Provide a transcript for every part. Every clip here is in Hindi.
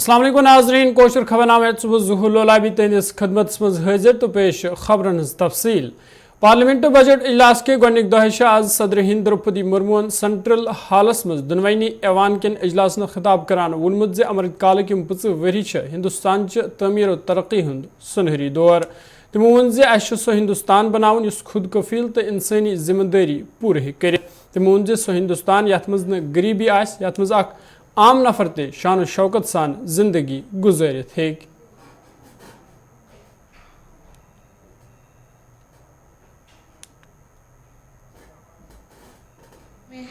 अस्सलाम वालेकुम नाज़रीन कोशर खबरनामे ज़ुहूर लोलाबी तहदिस खदमत मज हाजिर तो पेश खबरन हज तफसील। पार्लियामेंट बजट इजलास के गोनिक दह आज सदर हिंद द्रौपदी मुर्मुन सेंट्रल हालस मज दुनवनी ऐवान किन इजलास खिताब करान वोनमुत जे अमृत काल किम 5 वरी हिंदुस्तान तमीर और तरक्की हुंद सुनहरी दौर। तमो वोन जे अस सो हिंदुस्तान बनावन युस खुद कफील तो इंसानी जिम्मेदारी पूरे हे कर। तमो वोन जे सो हिंदुस्तान यथ मज न गरीबी आस यथ मज अख आम नफर ते शान शौकत सान जिंदगी गुजारित हे।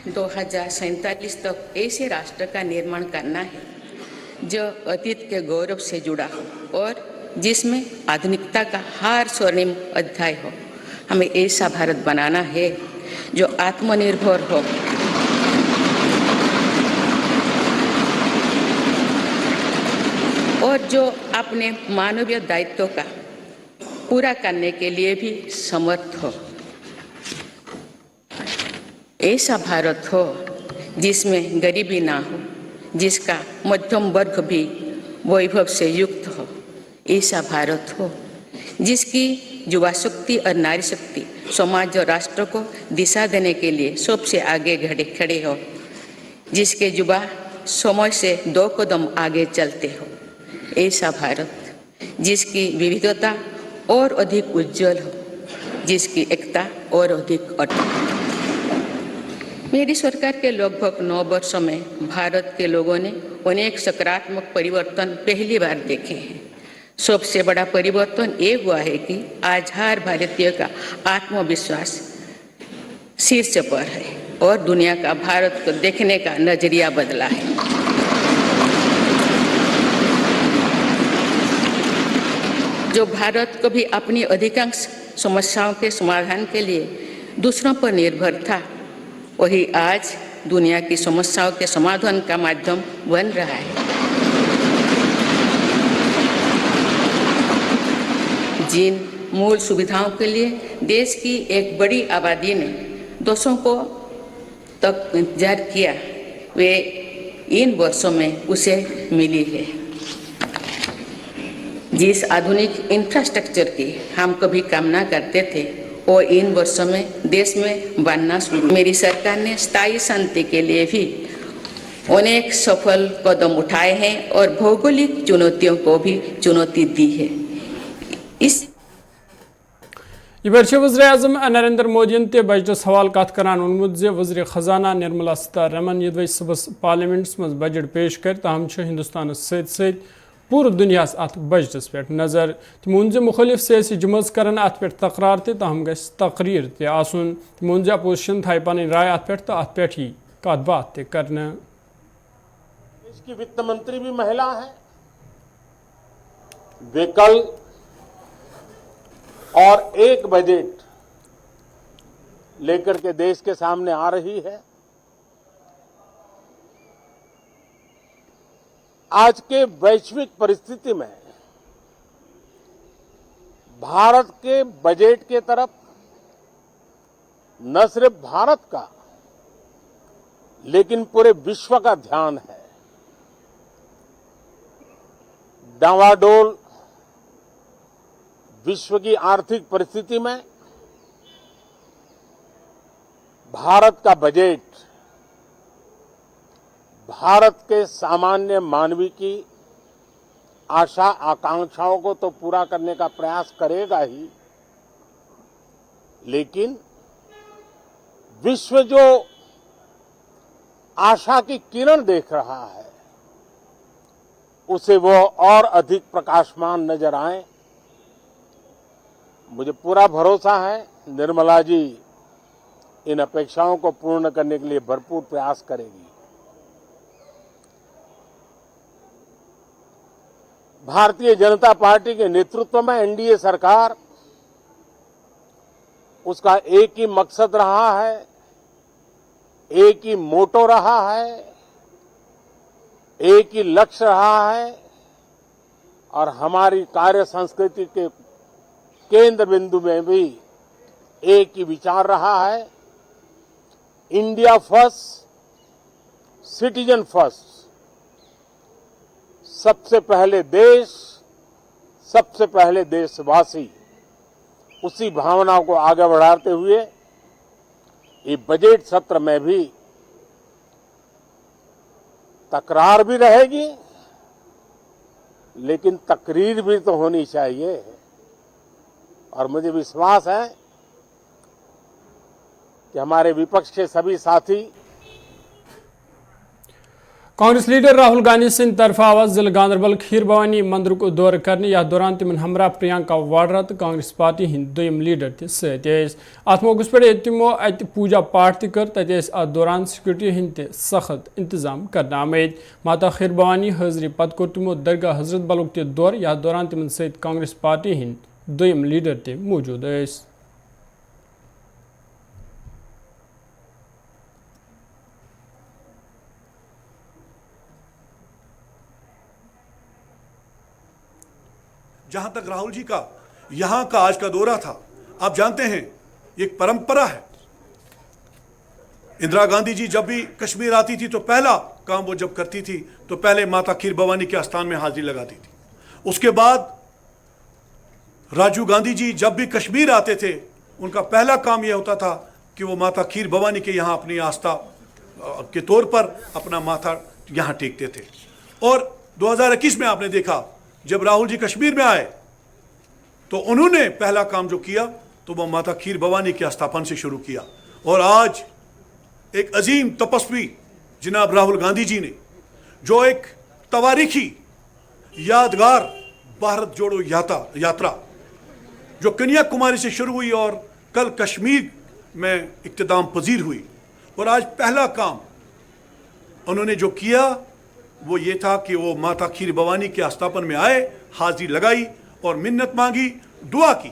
2047 तक ऐसे राष्ट्र का निर्माण करना है जो अतीत के गौरव से जुड़ा हो और जिसमें आधुनिकता का हर स्वर्णिम अध्याय हो। हमें ऐसा भारत बनाना है जो आत्मनिर्भर हो, और जो अपने मानवीय दायित्वों का पूरा करने के लिए भी समर्थ हो। ऐसा भारत हो जिसमें गरीबी ना हो, जिसका मध्यम वर्ग भी वैभव से युक्त हो। ऐसा भारत हो जिसकी युवा शक्ति और नारी शक्ति समाज और राष्ट्र को दिशा देने के लिए सबसे आगे खड़े हो, जिसके युवा समय से 2 कदम आगे चलते हो। ऐसा भारत जिसकी विविधता और अधिक उज्जवल हो, जिसकी एकता और अधिक अटूट। मेरी सरकार के लगभग 9 वर्षों में भारत के लोगों ने अनेक सकारात्मक परिवर्तन पहली बार देखे हैं। सबसे बड़ा परिवर्तन ये हुआ है कि आज हर भारतीय का आत्मविश्वास शीर्ष पर है और दुनिया का भारत को देखने का नजरिया बदला है। जो भारत कभी अपनी अधिकांश समस्याओं के समाधान के लिए दूसरों पर निर्भर था, वही आज दुनिया की समस्याओं के समाधान का माध्यम बन रहा है। जिन मूल सुविधाओं के लिए देश की एक बड़ी आबादी ने दशकों तक इंतजार किया, वे इन वर्षों में उसे मिली है। जिस आधुनिक इंफ्रास्ट्रक्चर की हम कभी कामना करते थे, वो इन वर्षों में देश में बनना शुरू। मेरी सरकार ने स्थायी शांति के लिए भी अनेक सफल कदम उठाए हैं और भौगोलिक चुनौतियों को भी चुनौती दी है। इस वज़ीर आज़म नरेंद्र मोदी ते बजटस हवाल कत करान वोनमुत जे वज़ीर खजाना निर्मला सीतारमण यदि सुबह पार्लियामेंट्स मज बजट पेश कर तहम हिंदुस्तान सत पूरे दुनिया अत बजटस पे नजर। तमो वोन जे मुखलिफ सियासी जमात कर अत पे तकरार तहम गस तकरीर तमो वोन जे अपोजिशन थाई पन राय अत पे ही कत बात करना। देश की वित्त मंत्री भी महिला है। वे कल और एक बजट लेकर के देश के सामने आ रही है। आज के वैश्विक परिस्थिति में भारत के बजट के तरफ न सिर्फ भारत का लेकिन पूरे विश्व का ध्यान है। डावाडोल विश्व की आर्थिक परिस्थिति में भारत का बजट भारत के सामान्य मानवी की आशा आकांक्षाओं को तो पूरा करने का प्रयास करेगा ही, लेकिन विश्व जो आशा की किरण देख रहा है उसे वो और अधिक प्रकाशमान नजर आए। मुझे पूरा भरोसा है निर्मला जी इन अपेक्षाओं को पूर्ण करने के लिए भरपूर प्रयास करेगी। भारतीय जनता पार्टी के नेतृत्व में एनडीए सरकार, उसका एक ही मकसद रहा है, एक ही मोटो रहा है, एक ही लक्ष्य रहा है और हमारी कार्य संस्कृति के केंद्र बिंदु में भी एक ही विचार रहा है। इंडिया फर्स्ट, सिटीजन फर्स्ट, सबसे पहले देश, सबसे पहले देशवासी, उसी भावना को आगे बढ़ाते हुए ये बजट सत्र में भी तकरार भी रहेगी, लेकिन तकरीर भी तो होनी चाहिए। और मुझे विश्वास है कि हमारे विपक्ष के सभी साथी कांग्रेस लीडर राहुल गांधी सिंध तरफ आवाज जिला गांधरबल खीर भवानी मंदिर को दौर करने या दौरान तिमन हमरा प्रियंका वाड्रा तो कांग्रेस पार्टी हिंद दोयम लीडर अत मौके पे तमो अत पूजा पाठ कर तत दौरान सिक्योरिटी हिंद सख्त इंतजाम कर आमद। माता खीर भवानी हाजरी पत कोर तमो दरगाह हजरत बलुक त दौर या दौरान तिमन सत कांग्रेस पार्टी हिंद दोयम लीडर त मौजूद। जहां तक राहुल जी का यहां का आज का दौरा था, आप जानते हैं ये एक परंपरा है। इंदिरा गांधी जी जब भी कश्मीर आती थी तो पहला काम वो जब करती थी तो पहले माता खीर भवानी के आस्थान में हाजिरी लगाती थी। उसके बाद राजीव गांधी जी जब भी कश्मीर आते थे उनका पहला काम यह होता था कि वो माता खीर भवानी के यहाँ अपनी आस्था के तौर पर अपना माथा यहाँ टेकते थे। और 2021 में आपने देखा जब राहुल जी कश्मीर में आए तो उन्होंने पहला काम जो किया तो वह माता खीर भवानी के स्थापन से शुरू किया। और आज एक अजीम तपस्वी जनाब राहुल गांधी जी ने जो एक तवारीखी यादगार भारत जोड़ो यात्रा जो कन्याकुमारी से शुरू हुई और कल कश्मीर में इख्तिताम पजीर हुई, और आज पहला काम उन्होंने जो किया वो ये था कि वो माता खीर भवानी के स्थापन में आए, हाजिरी लगाई और मिन्नत मांगी, दुआ की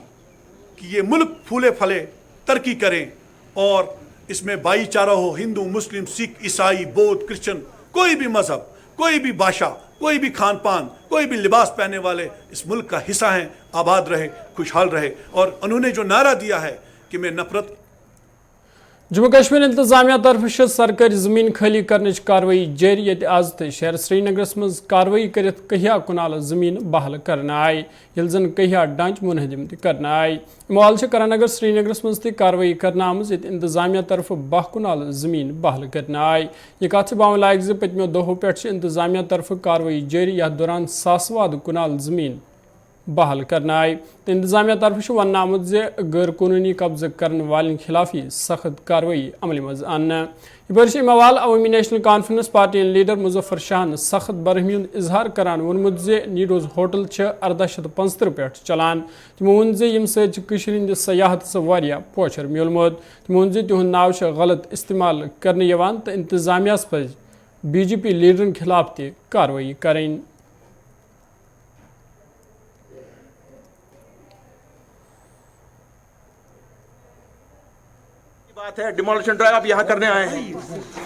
कि ये मुल्क फूले फले तरक्की करें और इसमें भाईचारा हो। हिंदू, मुस्लिम, सिख, ईसाई, बौद्ध, क्रिश्चियन, कोई भी मजहब, कोई भी भाषा, कोई भी खान पान, कोई भी लिबास पहनने वाले इस मुल्क का हिस्सा हैं, आबाद रहे, खुशहाल रहे। और उन्होंने जो नारा दिया है कि मैं नफरत जम्मू कश्मीर इंतजामिया तरफ सरकारी जमीन खाली करने कार्रवाई जारी। ये आज तो शहर श्रीनगरस मज कार्रवाई कर कहिया कुनाल जमीन बहाल करना आई, ये जन कहिया ढांच मुनहदिम करना आई। मवाल करानगर श्रीनगरस मज कार्रवाई करना आमज ये इंतजामिया तरफ 12 कुनाल जमीन बहाल करना आई। ये कत बावन लायक ज पतमो दोहों पे इंतजामिया तरफ कार्रवाई जारी, यथ दौरान सासवाद कुनाल जमीन बहाल करना आई। तो इंतजामिया तरफ वन आमुद जे गैर कानूनी कब्जा करने वाले खिलाफ सख्त कार्रवाई अमल मज आन। यह मवाल Awami national conference party leader Muzaffar Shah सख्त बरहमी इजहार करान वोनमुत जे नीडोज होटल 1875 पे चलान। तमो वोन जे यम सद सयाहत पोचर मिलमुत। तमो वोन जे तिहुंद नाव गलत इस्तेमाल करने तो इंतजामिया पज BJP लीडरन खिलाफ त कार्रवाई करें। बात है डिमोलिशन ड्राइव आप यहाँ करने आए हैं।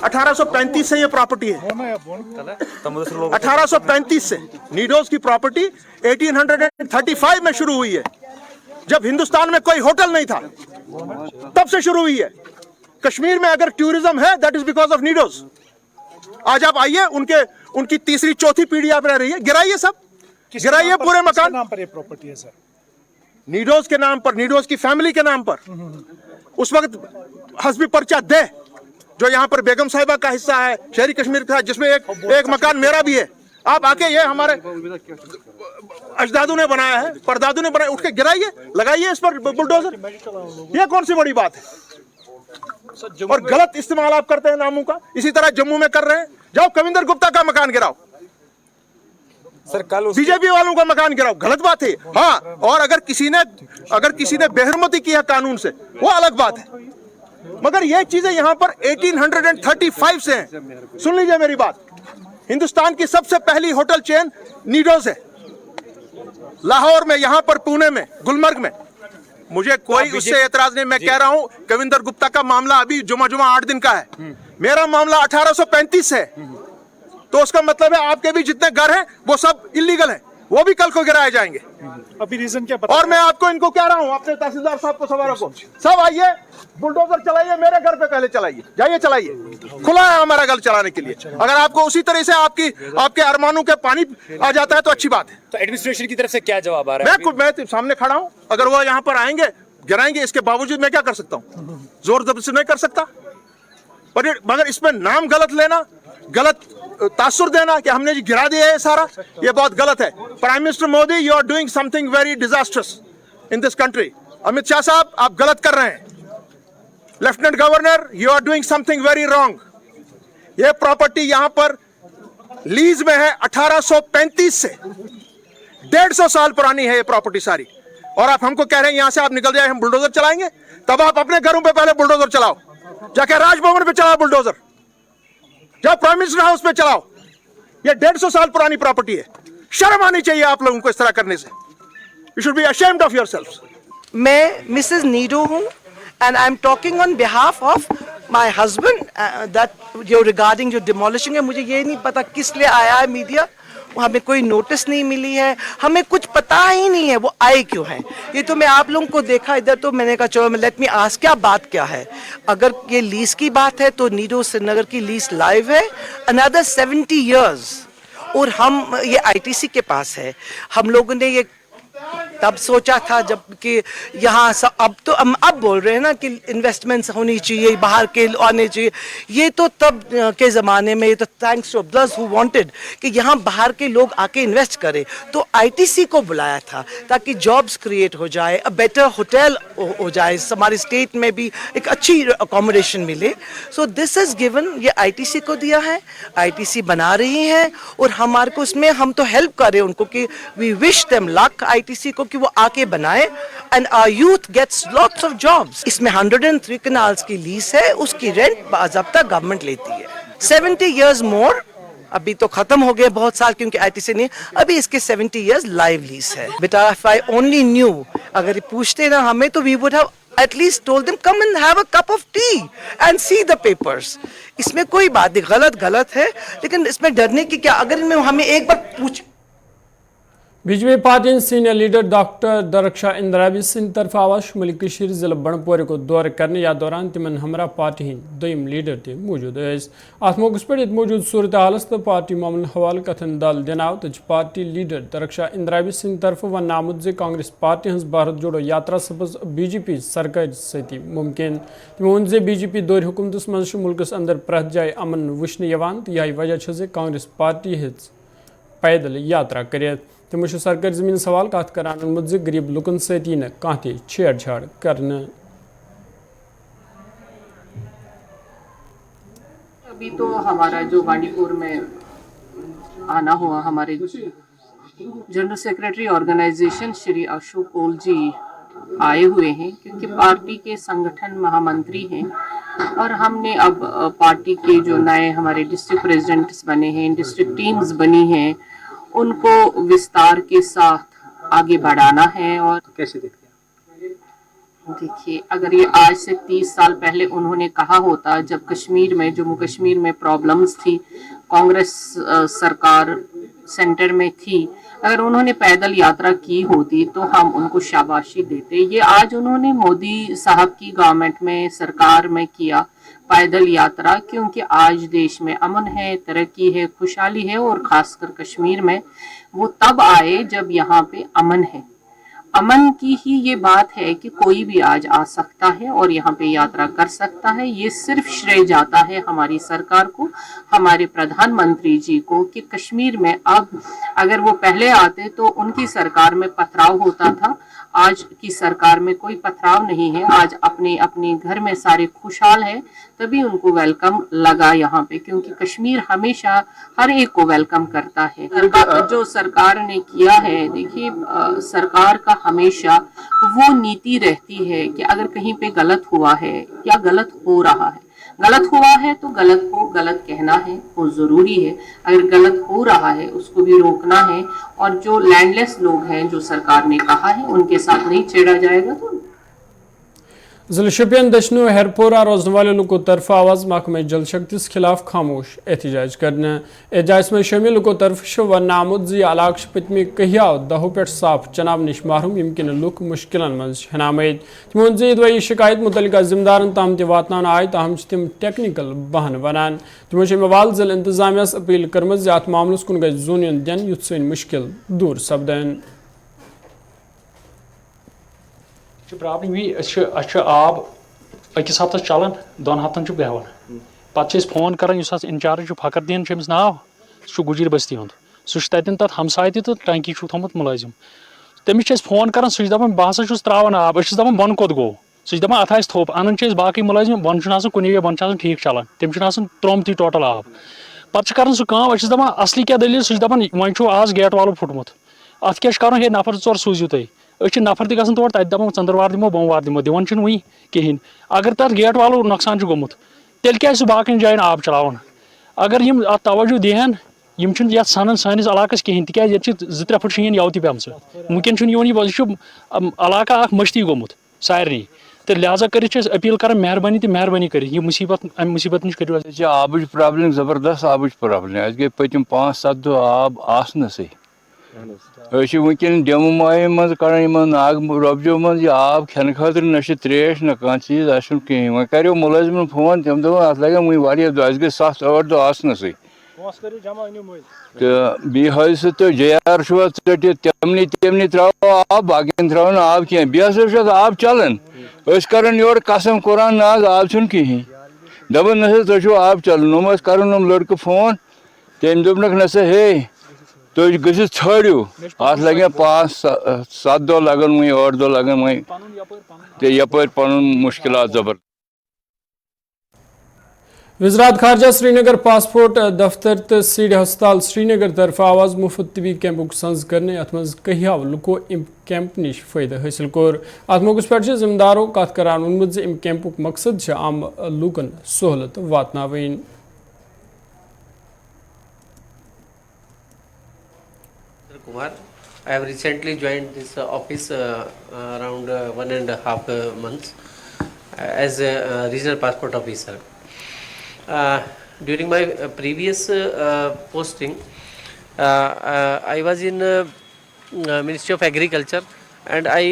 1835 से ये प्रॉपर्टी है, 1835 से नीडोज की प्रॉपर्टी 1835 में शुरू हुई है, जब हिंदुस्तान में कोई होटल नहीं था तब से शुरू हुई है। कश्मीर में अगर टूरिज्म है दैट इज बिकॉज ऑफ नीडोज। आज आप आइए, उनकी तीसरी चौथी पीढ़ी आप रह रही है, गिराइए सब, गिराइए पूरे मकान। नाम पर ये प्रॉपर्टी है सर? नीडोज के नाम पर, नीडोज की फैमिली के नाम पर। उस वक्त हस्बी पर्चा दे जो यहाँ पर बेगम साहिबा का हिस्सा है, शहरी कश्मीर का, जिसमें एक मकान मेरा भी है। आप आके ये हमारे अजदादों ने बनाया है, परदादों ने बनाया, उठ के गिराइए, लगाइए इस पर बुलडोजर। ये कौन सी बड़ी बात है? और गलत इस्तेमाल आप करते हैं नामों का। इसी तरह जम्मू में कर रहे हैं, जाओ कविंदर गुप्ता का मकान गिराओ, सर कल बीजेपी वालों का मकान गिराओ, गलत बात है। हाँ, और अगर किसी ने बेहरमती की है कानून से वो अलग बात है, मगर ये चीजें यहाँ पर 1835 से हैं। सुन लीजिए मेरी बात, हिंदुस्तान की सबसे पहली होटल चेन नीडोज है, लाहौर में, यहाँ पर पुणे में, गुलमर्ग में। मुझे कोई उससे एतराज नहीं, मैं कह रहा हूँ कविंदर गुप्ता का मामला अभी जुमा 8 दिन का है, मेरा मामला 1835 है। तो उसका मतलब है आपके भी जितने घर हैं वो सब इलीगल हैं, वो भी कल को गिराए जाएंगे। अभी रीजन क्या पता और मैं आपको इनको कह रहा हूं, अपने तहसीलदार साहब को, सवारों को, सब आइए, बुलडोजर चलाइए, मेरे घर पे पहले चलाइए, जाइए चलाइए, खुला है हमारा घर चलाने के लिए। अगर आपको उसी तरह से आपके अरमानों के पानी आ जाता है तो अच्छी बात है। तो एडमिनिस्ट्रेशन की तरफ से क्या जवाब आ रहा है? मैं सामने खड़ा हूं, अगर वो यहाँ पर आएंगे गिराएंगे, इसके बावजूद मैं क्या कर सकता हूं? जोर जबरदस्ती नहीं कर सकता। पर मगर इसमें नाम गलत लेना, गलत तासुर देना कि हमने जी गिरा दिया है सारा, ये बहुत गलत है। Prime minister Modi, you are doing something very disasters in this country. Amit Shah साहब, आप गलत कर रहे हैं। Lieutenant governor, you are doing something very wrong. ये प्रॉपर्टी यहां पर लीज में है 1835 से, 150 साल पुरानी है ये प्रॉपर्टी सारी, और आप हमको कह रहे हैं यहां से आप निकल जाए, हम बुलडोजर चलाएंगे। तब आप अपने घरों पे पहले बुलडोजर चलाओ, जाके राजभवन पे चलाओ बुलडोजर, जाओ प्राइम मिनिस्टर हाउस पे चलाओ। ये 150 साल पुरानी प्रॉपर्टी है। शर्म आनी चाहिए आप लोगों को इस तरह करने से। You should be ashamed of yourselves. मैं मिसेस नीडो हूँ and I'm talking on behalf of my husband that you're regarding जो demolishing है। मुझे ये नहीं पता किस लिए आया है मीडिया, हमें कोई नोटिस नहीं मिली है, हमें कुछ पता ही नहीं है वो आए क्यों हैं। ये तो मैं आप लोगों को देखा इधर, तो मैंने कहा चलो लेट मी आस्क क्या बात क्या है। अगर ये लीज की बात है तो नीडो श्रीनगर की लीज लाइव है अनदर 70 years, और हम ये आईटीसी के पास है। हम लोगों ने ये तब सोचा था जब कि यहाँ अब तो हम अब बोल रहे हैं ना कि इन्वेस्टमेंट्स होनी चाहिए, बाहर के आने चाहिए। ये तो तब के ज़माने में, ये तो thanks to those who wanted कि यहाँ बाहर के लोग आके इन्वेस्ट करें, तो आईटीसी को बुलाया था ताकि जॉब्स क्रिएट हो जाए, अ बेटर होटल हो जाए, हमारे स्टेट में भी एक अच्छी अकोमोडेशन मिले। सो दिस इज़ गिवन, ये आईटीसी को दिया है, आईटीसी बना रही है, और हमारे को उसमें हम तो हेल्प कर रहे हैं उनको कि we wish them luck ITC को कि वो आके बनाए, and our youth gets lots of jobs. इसमें 103 कनाल्स की लीज है, उसकी रेंट बाज़ाब्ता गवर्नमेंट लेती है। 70 years मोर, अभी तो खत्म हो गए बहुत साल क्योंकि आईटीसी ने, अभी इसके 70 years लाइव लीज है। बेटा इफ आई ओनली न्यू, अगर पूछते ना हमें तो we would have at least told them come and have a cup of tea and see the papers। इसमें कोई बात नहीं, गलत है, लेकिन इसमें डरने की क्या। अगर इनमें हमें एक बार पूछ BJP party senior leader doctor Darakhshan Andrabi सिंह तरफ आवाज शुमाली कशीर जिला बनपोरे को दौर करने या दौरान तिमन हमरा पार्टी हिंद दोयम लीडर ते मौजूद अत मौकस पे मौजूद सूरत हालस तो पार्टी मामले हवाले कथन दल दिनाव तो पार्टी लीडर दरक्षा इंद्राबी सिंह तरफ वन आमुद जे कांग्रेस पार्टी हज भारत जोड़ो यात्रा सपज बीजेपी सरकार सती मुमकिन। तमो वोन जे बीजेपी दौर हुकूमतस मज मुल्कस अंदर प्रत जाय अमन वुचन यह वजह जे कांग्रेस पार्टी हिज पैदल यात्रा कर। तमो सरकारी जमीन सवाल कत करान जे गरीब लुकन सती न कह छेड़छाड़ करने। अभी तो हमारा जो बांडीपुर में आना हुआ, हमारे general secretary organisation Shri Ashok Koul ji आए हुए हैं, क्योंकि पार्टी के संगठन महामंत्री हैं, और हमने अब पार्टी के जो नए हमारे डिस्ट्रिक्ट प्रेसिडेंट्स बने हैं, डिस्ट्रिक्ट टीम्स बनी हैं, उनको विस्तार के साथ आगे बढ़ाना है। और कैसे देखते हैं? देखिए, अगर ये आज से 30 साल पहले उन्होंने कहा होता, जब कश्मीर में, जम्मू कश्मीर में प्रॉब्लम्स थी, कांग्रेस सरकार सेंटर में थी, अगर उन्होंने पैदल यात्रा की होती तो हम उनको शाबाशी देते। ये आज उन्होंने मोदी साहब की गवर्नमेंट में, सरकार में किया पैदल यात्रा, क्योंकि आज देश में अमन है, तरक्की है, खुशहाली है, और खासकर कश्मीर में वो तब आए जब यहाँ पे अमन है। अमन की ही ये बात है कि कोई भी आज आ सकता है और यहाँ पे यात्रा कर सकता है। ये सिर्फ श्रेय जाता है हमारी सरकार को, हमारे प्रधानमंत्री जी को, कि कश्मीर में अब अगर वो पहले आते तो उनकी सरकार में पथराव होता था, आज की सरकार में कोई पथराव नहीं है। आज अपने अपने घर में सारे खुशहाल है, तभी उनको वेलकम लगा यहाँ पे, क्योंकि कश्मीर हमेशा हर एक को वेलकम करता है। जो सरकार ने किया है, देखिए सरकार का हमेशा वो नीति रहती है कि अगर कहीं पे गलत हुआ है या गलत हो रहा है, गलत हुआ है तो गलत को गलत कहना है, वो जरूरी है। अगर गलत हो रहा है उसको भी रोकना है, और जो लैंडलेस लोग हैं, जो सरकार ने कहा है, उनके साथ नहीं छेड़ा जाएगा। तो जिला शोपियान दशनो हरपोरा रोजने वाले लोगों तरफ आवाज महकमा जल शक्ति के खिलाफ खामोश एहतजाज करने एहतजाज में शामिल लोगों तरफ वन आमुद जी इलाक पतमे कहियाव दहो पे साफ चनाब नश महरूम यमकिन लुक मुश्किल मज हनामद तमो वही शिकायत मुतलिका जिम्मेदारन ताम तवातन आय ताहम तम टेक्निकल बहान वनान तमो मवाल जिला इंतजामिया अपील कर्म अत मामलस कुन गई जून दिन युथ सन मुश्किल दूर सपदन प्रॉब्लम यह आब अकिस हफ्तस चलान दोन हफ्तन बेहान पे फोन कर इंचार्ज फखरदीन नाव सह गुजर बस्ती हुंद सह तन तथ हमसाय तो टंकी थोमुत मुलाजिम तमिस फोन कर सह दपान बह हसा त्रावान आब दपान बन कोत गो सह दपान अथ थोप अनान बाकी मुलाजिम बन कुन बन ठीक चलान तम त्रोमत टोटल आब पे कर सह दपान असली क्या दलील सह दपान वो आज गेट वालो फुटमुत अत क्या कर नफर 4 सूझो तुम नफर तक तौर तक दपान चंद्रवार दिमो बोमवार दिमो दिवान वही कहें अगर तथ गेट वालो नुकसान गोमुत तेल क्या बाकी जायन आब चलावन अगर यम तवज्जो दिहन यम ये सनन सानिस इलाकस कहें तिक 2-3 फुट शीन यव तम वनकन यह इलाका मश्ती गोमुत सारे तो लिहाजा कर अपील कर मेहरबानी तो मेहरबानी कर मुसीबत मुसीबत नश करो आब प्रॉब्लम जबरदस्त आब प्रॉब्लम अस गई पतम 5-7 दह आब आसनसै वनकन डम माय मज कर नाग रबजो मज आब खेन खतर न त्रेश न कह चीज कहें वह करो मुलाजिमन फोन तम दोप अत लगे वह दह अस गई 7-8 दह आसनसै तो बी सह तो JR टिट तमनी त्रो आब बाकी त्रो आब कह बे आब चलान कर योर कसम कुरान ना आब कहें दपान न तुम आब चल नम कर लड़क फोन तम दोपनक न हे तुम गो छड़ो अत लगे 5-7 दह लगन वही 8 दह लगन वही तो यपर पन मुश्किल जबर वज़रात खारजा श्रीनगर पासपोर्ट दफ्तर तो सीड हस्पताल श्रीनगर तरफ आवाज मुफ्त तबी कैंपुक संज करने अत मज कहियाव लुको इम कैंप निश फायदा हासिल कोर अत मौके पे जिम्मेदारों कत करान वोनमुत इम कैंपुक मकसद आम लूकन सहूलत वातनावन Kumar. I have recently joined this office around 1.5 months as a regional passport officer. During my previous posting, I was in Ministry of Agriculture and I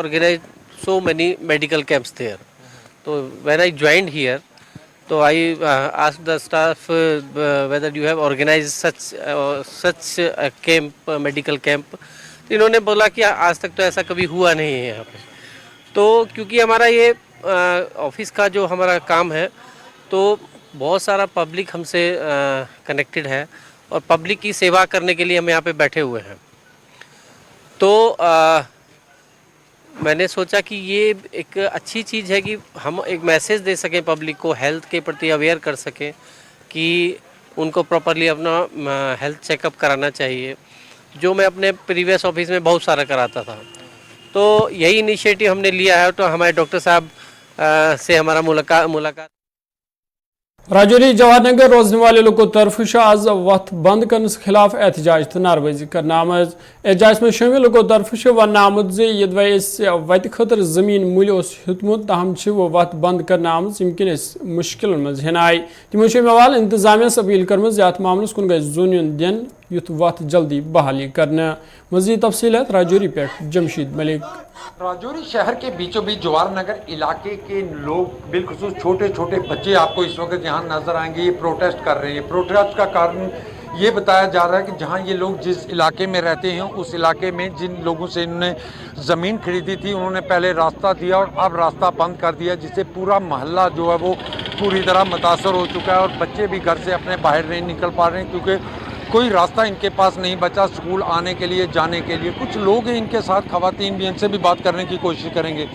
organized so many medical camps there. So when I joined here, so I asked the staff whether you have organized such a camp, medical camp. इन्होंने बोला कि आज तक तो ऐसा कभी हुआ नहीं है यहाँ पे। तो क्योंकि हमारा ये ऑफिस का जो हमारा काम है तो बहुत सारा पब्लिक हमसे कनेक्टेड है और पब्लिक की सेवा करने के लिए हम यहाँ पे बैठे हुए हैं। तो मैंने सोचा कि ये एक अच्छी चीज़ है कि हम एक मैसेज दे सकें पब्लिक को, हेल्थ के प्रति अवेयर कर सकें कि उनको प्रॉपरली अपना हेल्थ चेकअप कराना चाहिए, जो मैं अपने प्रीवियस ऑफिस में बहुत सारा कराता था। तो यही इनिशिएटिव हमने लिया है। तो हमारे डॉक्टर साहब से हमारा मुलाकात राजौरी जवाहरनगर रोजने वाले लोगों तरफ आज वत बंद करने के खिलाफ एहतजाज तो नारबाजी करना आमज एहतजाज में शामिल लोगों तरफ वन आमुद वत खतर जमीन मूल हेतमुत तहम वो वत बंद करना आमज यमकिन मुश्किल मज हेन आय तमो मवाल इंतजामिया अपील कर्म अत मामलस कुन गई जून दिन युथ वत जल्दी बहाली करना। मजीद तफसीलात राजौरी पे जमशीद मलिक। राजौरी शहर के बीचों बीच जवाहरनगर इलाके के लोग बिलखुसूस छोटे छोटे बच्चे आपको इस वक्त यहाँ नजर आएंगे, ये प्रोटेस्ट कर रहे हैं। प्रोटेस्ट का कारण ये बताया जा रहा है कि जहाँ ये लोग जिस इलाके में रहते हैं उस इलाके में जिन लोगों से इन्होंने ज़मीन खरीदी थी उन्होंने पहले रास्ता दिया और अब रास्ता बंद कर दिया, जिससे पूरा मोहल्ला जो है वो पूरी तरह मुतासर हो चुका है और बच्चे भी घर से अपने बाहर नहीं निकल पा रहे हैं क्योंकि कोई रास्ता इनके पास नहीं बचा स्कूल आने के लिए, जाने के लिए। कुछ लोग हैं इनके साथ, खवातीन भी, इनसे भी बात करने की कोशिश करेंगे।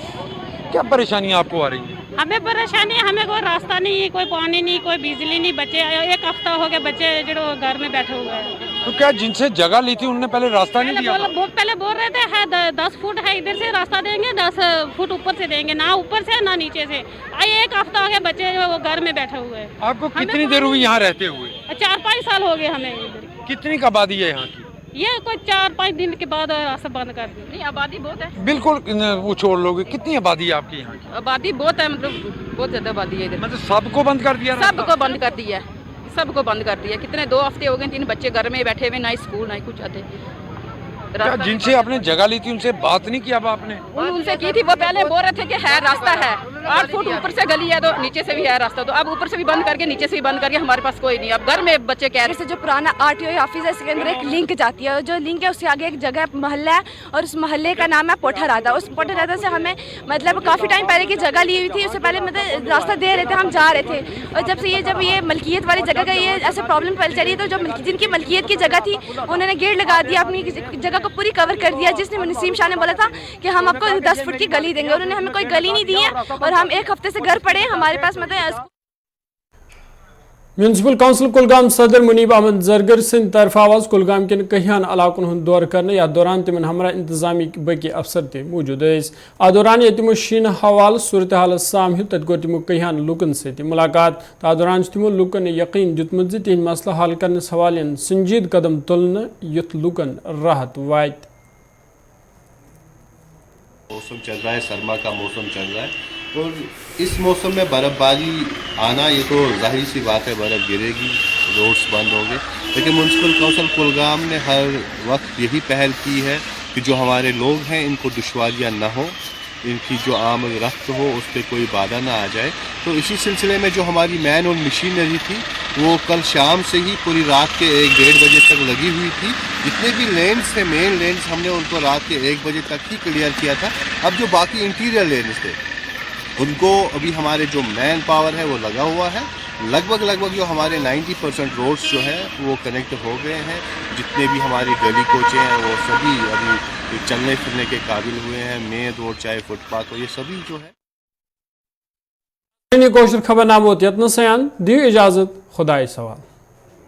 क्या परेशानी आपको आ रही है? हमें परेशानी है, हमें कोई रास्ता नहीं है, कोई पानी नहीं, कोई बिजली नहीं। बच्चे 1 हफ्ता हो गया बच्चे जो घर में बैठे हुए हैं। तो क्या जिनसे जगह ली थी उन्होंने पहले रास्ता नहीं दिया? पहले बोल रहे थे है 10 फुट है इधर से रास्ता देंगे, 10 फुट ऊपर से देंगे, ना ऊपर से ना नीचे से। 1 हफ्ता हो गया बच्चे जो घर में बैठे हुए हैं। आपको कितनी देर हुई यहाँ रहते हुए? 4-5 साल हो गए हमें इधर। कितनी आबादी है यहाँ की? ये कोई 4-5 दिन के बाद रास्ता बंद कर दी। नहीं, आबादी बहुत है। बिल्कुल वो छोड़ लोगे। कितनी आबादी है आपकी यहाँ की? आबादी बहुत है, मतलब बहुत ज्यादा आबादी है इधर। मतलब सबको बंद कर दिया? सबको बंद कर दिया, सबको बंद कर दिया। कितने 2 हफ्ते हो गए, 3 बच्चे घर में बैठे हुए, ना स्कूल ना कुछ आते। क्या जिनसे आपने जगह ली थी उनसे बात नहीं किया आपने? उनसे की थी, वो पहले बोल रहे थे कि है रास्ता है, 8 फुट ऊपर से गली है तो नीचे से भी है रास्ता, तो अब ऊपर से भी बंद करके नीचे से भी बंद करके हमारे पास कोई नहीं। अब घर में बच्चे कह रहे से जो पुराना RTO ऑफिस है, इसके अंदर एक लिंक जाती है, जो लिंक है उसके आगे एक जगह मोहल्ला है और उस मोहल्ले का नाम है पोठा राधा। उस पोठा राधा से हमें मतलब काफ़ी टाइम पहले की जगह ली हुई थी, उससे पहले मतलब रास्ता दे रहे थे, हम जा रहे थे। और जब ये मलकियत वाली जगह का ये ऐसे प्रॉब्लम चली, तो जो जिनकी मलकियत की जगह थी उन्होंने गेट लगा दिया, अपनी जगह को पूरी कवर कर दिया, जिसने नसीम शाह ने बोला था कि हम आपको 10 फुट की गली देंगे। उन्होंने हमें कोई गली नहीं दी है और हम 1 हफ्ते से घर पड़े। हमारे पास मतलब म्यूनसिपल काउंसिल कुलगाम सदर मुनीब अहमद जरगर सिंद तरफ आवाज कुलगाम के कहियान इलाकों हूं दौर करने या दौरान तिमन हमरा इंतजामी बकी अफसर ते मौजूद आ दौरान ये तिमो शीन हवाल सूरत हाल साम तत गो तिमो कहियान लुकन से मुलाकात ता दौरान तिमो लुकन यकीन दितमुत ज तिहन मसला हल करने हवालन संजीद कदम तुलने युथ लुकन राहत वात। मौसम चल रहा है, सरमा का मौसम चल रहा है और इस मौसम में बर्फ़बारी आना ये तो जाहिर सी बात है, बर्फ़ गिरेगी, रोड्स बंद होंगे। लेकिन म्यूनसिपल काउंसिल कुलगाम ने हर वक्त यही पहल की है कि जो हमारे लोग हैं इनको दुश्वारियाँ न हो, इनकी जो आम रफ्त हो उस पर कोई बाधा ना आ जाए। तो इसी सिलसिले में जो हमारी मैन और मशीनरी थी वो कल शाम से ही पूरी रात के 1-1:30 बजे तक लगी हुई थी। जितने भी लेन्स थे, मेन लेन्स, हमने उनको रात के 1 बजे तक ही क्लियर किया था। अब जो बाकी इंटीरियर लेन्स थे उनको अभी हमारे जो मैन पावर है वो लगा हुआ है। लगभग जो हमारे 90% रोड्स जो है वो कनेक्ट हो गए हैं। जितने भी हमारी गली कोचे हैं वो सभी अभी चलने फिरने के काबिल हुए हैं। मेन रोड चाहे फुटपाथ हो, ये सभी जो है। खबर नाम यत्न सयान दी इजाजत, खुदा सवाल।